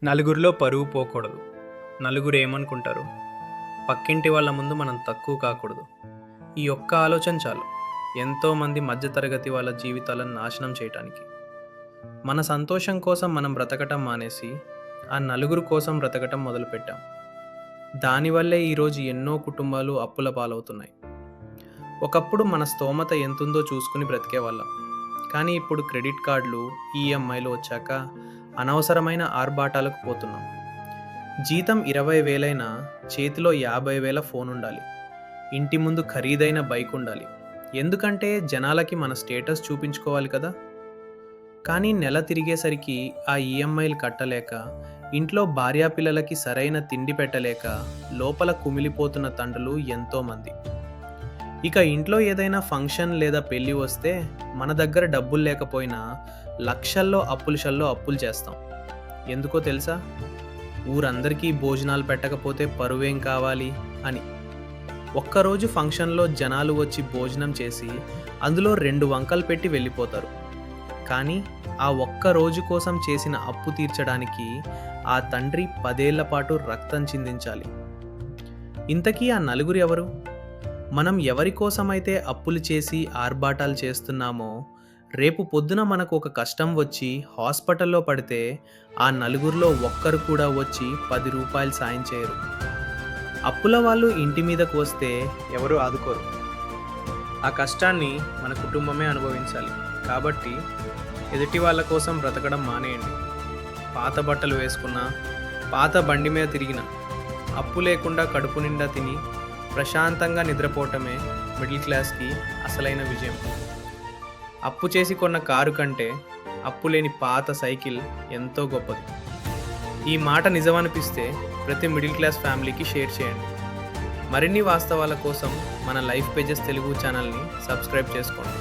నలుగురిలో పరువు పోకూడదు. నలుగురు ఏమనుకుంటారు? పక్కింటి వాళ్ళ ముందు మనం తక్కువ కాకూడదు. ఈ ఒక్క ఆలోచన చాలు ఎంతోమంది మధ్యతరగతి వాళ్ళ జీవితాలను నాశనం చేయటానికి. మన సంతోషం కోసం మనం బ్రతకటం మానేసి ఆ నలుగురు కోసం బ్రతకటం మొదలుపెట్టాం. దానివల్లే ఈరోజు ఎన్నో కుటుంబాలు అప్పుల పాలవుతున్నాయి. ఒకప్పుడు మన స్తోమత ఎంతుందో చూసుకుని బ్రతికేవాళ్ళం. కానీ ఇప్పుడు క్రెడిట్ కార్డులు, ఈఎంఐలు వచ్చాక అనవసరమైన ఆర్భాటాలకు పోతున్నాం. జీతం 20,000 చేతిలో 50,000 ఫోన్ ఉండాలి. ఇంటి ముందు ఖరీదైన బైక్ ఉండాలి. ఎందుకంటే జనాలకి మన స్టేటస్ చూపించుకోవాలి కదా. కానీ నెల తిరిగేసరికి ఆ ఈఎంఐలు కట్టలేక, ఇంట్లో భార్యాపిల్లలకి సరైన తిండి పెట్టలేక లోపల కుమిలిపోతున్న తండ్రులు ఎంతోమంది. ఇక ఇంట్లో ఏదైనా ఫంక్షన్ లేదా పెళ్ళి వస్తే మన దగ్గర డబ్బులు లేకపోయినా లక్షల్లో అప్పులు చేస్తాం. ఎందుకో తెలుసా? ఊరందరికీ భోజనాలు పెట్టకపోతే పరువేం కావాలి అని. ఒక్కరోజు ఫంక్షన్లో జనాలు వచ్చి భోజనం చేసి అందులో 2 వంకలు పెట్టి వెళ్ళిపోతారు. కానీ ఆ ఒక్క రోజు కోసం చేసిన అప్పు తీర్చడానికి ఆ తండ్రి 10 ఏళ్ల పాటు రక్తం చిందించాలి. ఇంతకీ ఆ నలుగురు ఎవరు? మనం ఎవరి కోసమైతే అప్పులు చేసి ఆర్భాటాలు చేస్తున్నామో, రేపు పొద్దున మనకు ఒక కష్టం వచ్చి హాస్పిటల్లో పడితే ఆ నలుగురిలో ఒక్కరు కూడా వచ్చి 10 రూపాయలు సాయం చేయరు. అప్పుల వాళ్ళు ఇంటి మీదకు వస్తే ఎవరు ఆదుకోరు. ఆ కష్టాన్ని మన కుటుంబమే అనుభవించాలి. కాబట్టి ఎదుటి వాళ్ళ కోసం బ్రతకడం మానేయండి. పాత బట్టలు వేసుకున్నా, పాత బండి మీద తిరిగినా, అప్పు లేకుండా కడుపు నిండా తిని ప్రశాంతంగా నిద్రపోవటమే మిడిల్ క్లాస్కి అసలైన విజయం. అప్పు చేసి కొన్న కారు కంటే అప్పు లేని పాత సైకిల్ ఎంతో గొప్పది. ఈ మాట నిజమనిపిస్తే ప్రతి మిడిల్ క్లాస్ ఫ్యామిలీకి షేర్ చేయండి. మరిన్ని వాస్తవాల కోసం మన లైఫ్ పేజెస్ తెలుగు ఛానల్ని సబ్స్క్రైబ్ చేసుకోండి.